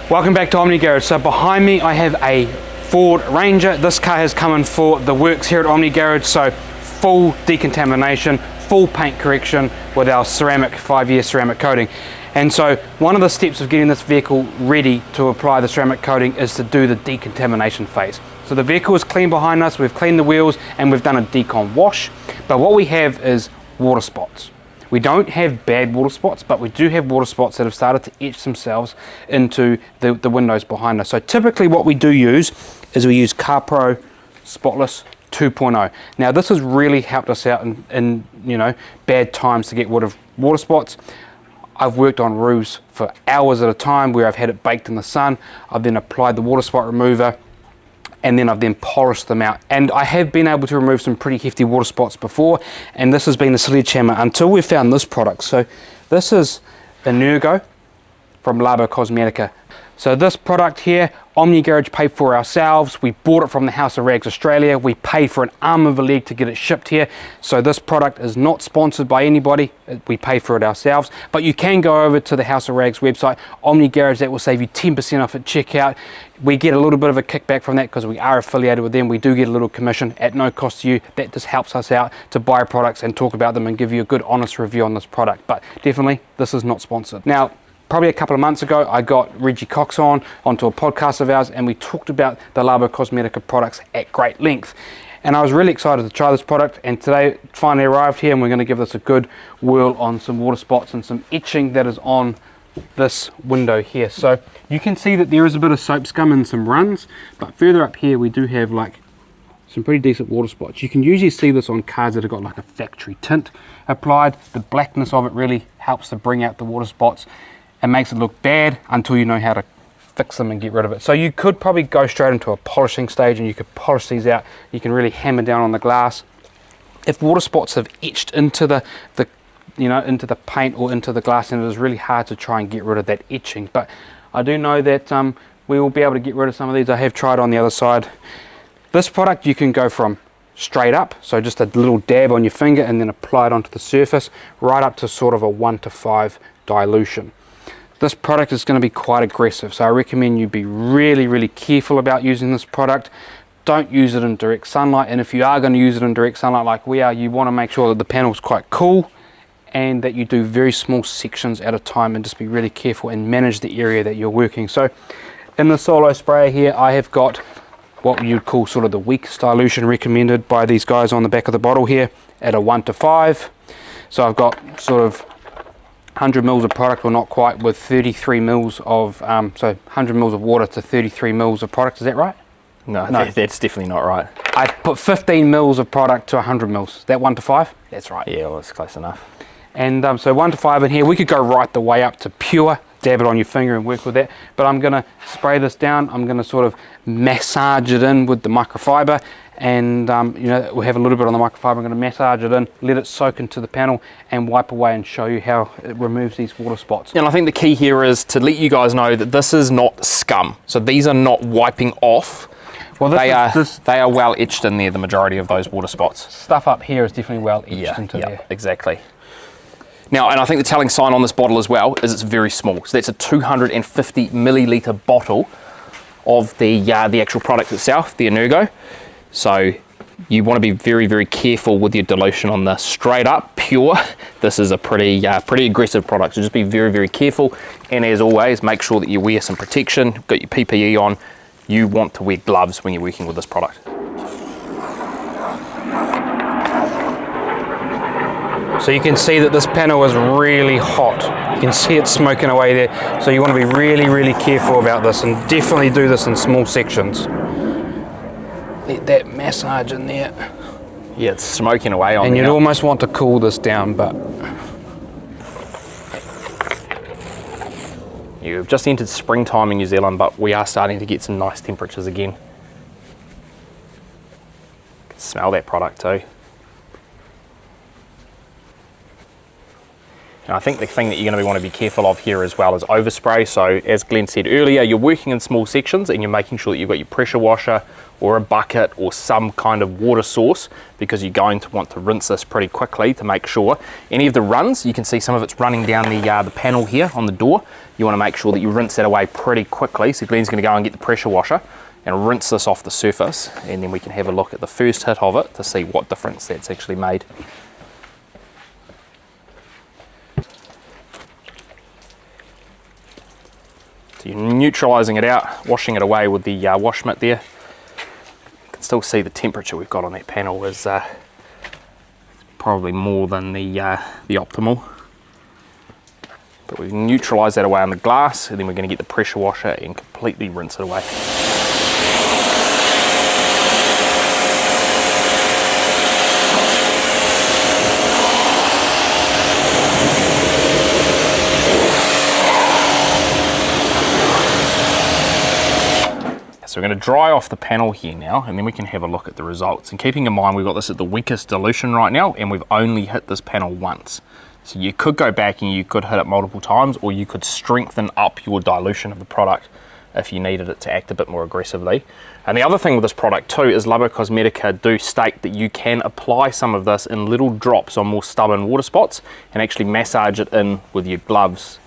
Welcome back to Omni Garage. So behind me I have a Ford Ranger. This car has come in for the works here at Omni Garage, so full decontamination, full paint correction with our ceramic 5-year ceramic coating. And so one of the steps of getting this vehicle ready to apply the ceramic coating is to do the decontamination phase. So the vehicle is clean behind us, we've cleaned the wheels and we've done a decon wash, but what we have is water spots. We don't have bad water spots, but we do have water spots that have started to etch themselves into the windows behind us. So typically what we do use is we use CarPro Spotless 2.0. Now this has really helped us out in bad times to get rid of water spots. I've worked on roofs for hours at a time where I've had it baked in the sun. I've then applied the water spot remover and then I've then polished them out. And I have been able to remove some pretty hefty water spots before, and this has been the sledgehammer until we found this product. So this is Energo from Labocosmetica. So this product here, Omni Garage paid for ourselves. We bought it from the House of Rags Australia. We paid for an arm of a leg to get it shipped here. So this product is not sponsored by anybody. We pay for it ourselves. But you can go over to the House of Rags website, Omni Garage, that will save you 10% off at checkout. We get a little bit of a kickback from that because we are affiliated with them. We do get a little commission at no cost to you. That just helps us out to buy products and talk about them and give you a good honest review on this product. But definitely, this is not sponsored. Now, probably a couple of months ago, I got Reggie Cox onto a podcast of ours, and we talked about the Labocosmetica products at great length. And I was really excited to try this product, and today it finally arrived here, and we're going to give this a good whirl on some water spots and some etching that is on this window here. So you can see that there is a bit of soap scum and some runs, but further up here we do have like some pretty decent water spots. You can usually see this on cars that have got like a factory tint applied. The blackness of it really helps to bring out the water spots and makes it look bad until you know how to fix them and get rid of it. So you could probably go straight into a polishing stage and you could polish these out. You can really hammer down on the glass. If water spots have etched into into the paint or into the glass, and it is really hard to try and get rid of that etching. But I do know that we will be able to get rid of some of these. I have tried on the other side. This product you can go from straight up, so just a little dab on your finger and then apply it onto the surface, right up to sort of a 1:5 dilution. This product is going to be quite aggressive, so I recommend you be really, really careful about using this product. Don't use it in direct sunlight, and if you are going to use it in direct sunlight like we are, you want to make sure that the panel is quite cool and that you do very small sections at a time, and just be really careful and manage the area that you're working. So in the solo sprayer here, I have got what you'd call sort of the weakest dilution recommended by these guys on the back of the bottle here at a 1:5. So I've got sort of 100 mils of product, or not quite, with 33 mils of so 100 mils of water to 33 mils of product. Is that right? No, that's definitely not right. I put 15 mils of product to 100 mils. Is that 1:5? That's right. Yeah, well, it's close enough. And so 1:5 in here. We could go right the way up to pure, dab it on your finger and work with that, but I'm going to spray this down. I'm going to sort of massage it in with the microfiber, and we'll have a little bit on the microfiber. I'm going to massage it in, let it soak into the panel, and wipe away and show you how it removes these water spots. And I think the key here is to let you guys know that this is not scum. So these are not wiping off. Well, they are well etched in there, the majority of those water spots. Stuff up here is definitely well etched into there. Exactly. Now, and I think the telling sign on this bottle as well is it's very small. So that's a 250 milliliter bottle of the actual product itself, the Energo. So you want to be very, very careful with your dilution on the straight up pure. This is a pretty aggressive product, so just be very, very careful. And as always, make sure that you wear some protection, got your PPE on. You want to wear gloves when you're working with this product. So you can see that this panel is really hot. You can see it smoking away there. So you want to be really, really careful about this, and definitely do this in small sections. Let that massage in there. Yeah, it's smoking away on. And you'd almost want to cool this down, but you've just entered springtime in New Zealand, but we are starting to get some nice temperatures again. You can smell that product too. And I think the thing that you're going to want to be careful of here as well is overspray. So as Glenn said earlier, you're working in small sections and you're making sure that you've got your pressure washer or a bucket or some kind of water source, because you're going to want to rinse this pretty quickly to make sure any of the runs, you can see some of it's running down the panel here on the door. You want to make sure that you rinse that away pretty quickly. So Glenn's going to go and get the pressure washer and rinse this off the surface, and then we can have a look at the first hit of it to see what difference that's actually made. So you're neutralising it out, washing it away with the wash mitt there. You can still see the temperature we've got on that panel is probably more than the optimal. But we've neutralised that away on the glass, and then we're going to get the pressure washer and completely rinse it away. So we're going to dry off the panel here now, and then we can have a look at the results. And keeping in mind we've got this at the weakest dilution right now, and we've only hit this panel once. So you could go back and you could hit it multiple times, or you could strengthen up your dilution of the product if you needed it to act a bit more aggressively. And the other thing with this product too is Labocosmetica do state that you can apply some of this in little drops on more stubborn water spots and actually massage it in with your gloves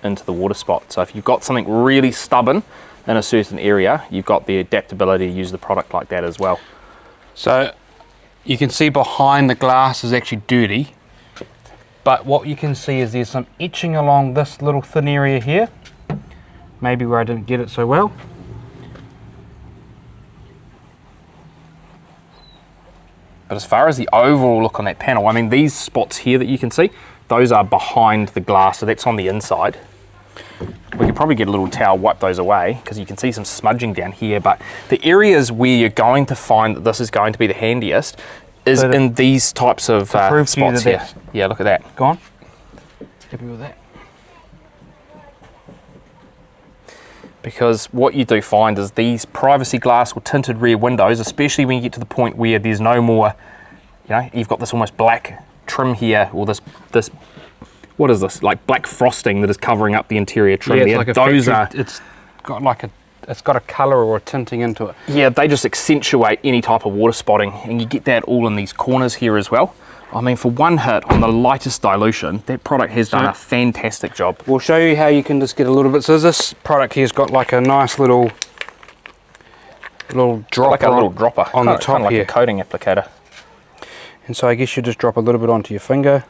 into the water spot. So if you've got something really stubborn in a certain area, you've got the adaptability to use the product like that as well. So you can see behind the glass is actually dirty, but what you can see is there's some etching along this little thin area here, maybe where I didn't get it so well. But as far as the overall look on that panel, I mean, these spots here that you can see, those are behind the glass, so that's on the inside. We could probably get a little towel, wipe those away, because you can see some smudging down here, but the areas where you're going to find that this is going to be the handiest is in these types of spots here. Yeah, look at that. Go on. Happy with that? Because what you do find is these privacy glass or tinted rear windows, especially when you get to the point where there's no more, you know, you've got this almost black trim here, or this what is this, like black frosting that is covering up the interior trim there. Like it's got a colour or a tinting into it. Yeah, they just accentuate any type of water spotting, and you get that all in these corners here as well. I mean, for one hit on the lightest dilution, that product has done a fantastic job. We'll show you how you can just get a little bit. So this product here's got like a nice little dropper, like a little dropper on the top like here, a coating applicator. And so I guess you just drop a little bit onto your finger,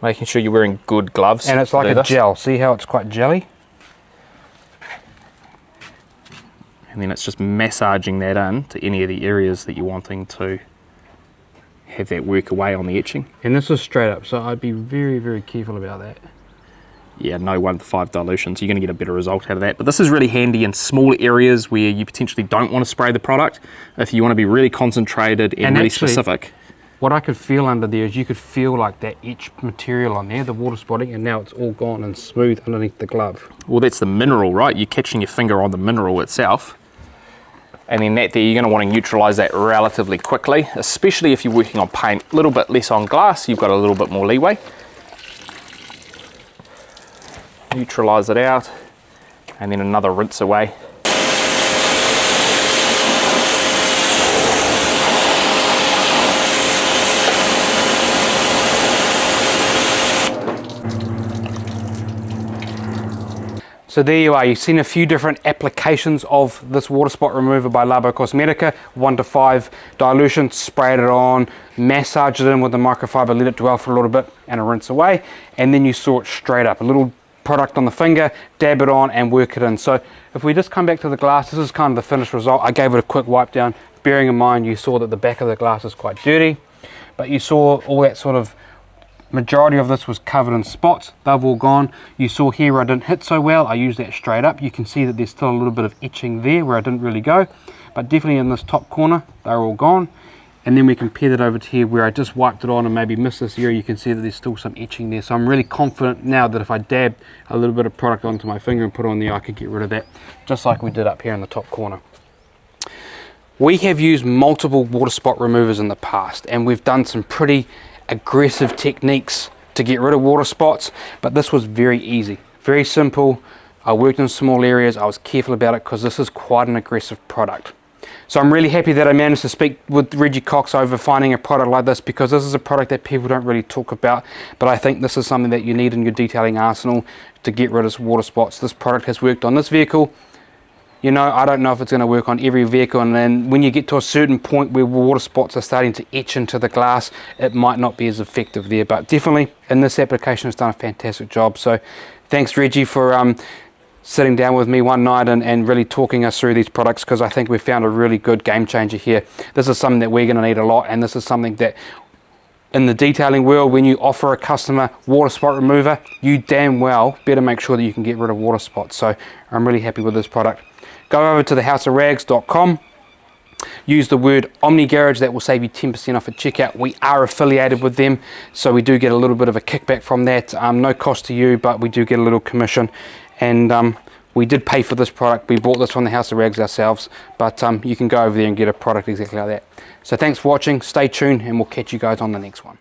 making sure you're wearing good gloves. and it's like a gel. See how it's quite jelly? And then it's just massaging that in to any of the areas that you're wanting to have that work away on the etching. And this is straight up, so I'd be very, very careful about that. Yeah, no 1:5 dilution, so you're going to get a better result out of that. But this is really handy in small areas where you potentially don't want to spray the product. If you want to be really concentrated and really actually, specific. What I could feel under there is you could feel like that etched material on there, the water spotting, and now it's all gone and smooth underneath the glove. Well, that's the mineral, right? You're catching your finger on the mineral itself. And then that there, you're going to want to neutralise that relatively quickly, especially if you're working on paint. A little bit less on glass, you've got a little bit more leeway. Neutralise it out, and then another rinse away. So there you are, you've seen a few different applications of this water spot remover by Labocosmetica. 1 to 5 dilution, sprayed it on, massage it in with the microfiber, let it dwell for a little bit, and a rinse away. And then you saw it straight up, a little product on the finger, dab it on and work it in. So if we just come back to the glass, this is kind of the finished result. I gave it a quick wipe down, bearing in mind you saw that the back of the glass is quite dirty, but you saw all that sort of majority of this was covered in spots. They've all gone. You saw here where I didn't hit so well, I used that straight up. You can see that there's still a little bit of etching there where I didn't really go, but definitely in this top corner they're all gone. And then we compare that over to here where I just wiped it on and maybe missed this area. You can see that there's still some etching there, so I'm really confident now that if I dab a little bit of product onto my finger and put it on there, I could get rid of that, just like we did up here in the top corner. We have used multiple water spot removers in the past, and we've done some pretty aggressive techniques to get rid of water spots, but this was very easy, very simple. I worked in small areas, I was careful about it because this is quite an aggressive product. So I'm really happy that I managed to speak with Reggie Cox over finding a product like this, because this is a product that people don't really talk about, but I think this is something that you need in your detailing arsenal to get rid of water spots. This product has worked on this vehicle. You know, I don't know if it's going to work on every vehicle, and then when you get to a certain point where water spots are starting to etch into the glass, it might not be as effective there, but definitely in this application it's done a fantastic job. So thanks Reggie for sitting down with me one night and really talking us through these products, because I think we found a really good game changer here. This is something that we're going to need a lot, and this is something that in the detailing world, when you offer a customer water spot remover, you damn well better make sure that you can get rid of water spots. So I'm really happy with this product. Go over to thehouseofrags.com, use the word Omni Garage, that will save you 10% off at checkout. We are affiliated with them, so we do get a little bit of a kickback from that. No cost to you, but we do get a little commission. And we did pay for this product. We bought this from the House of Rags ourselves, but you can go over there and get a product exactly like that. So thanks for watching, stay tuned, and we'll catch you guys on the next one.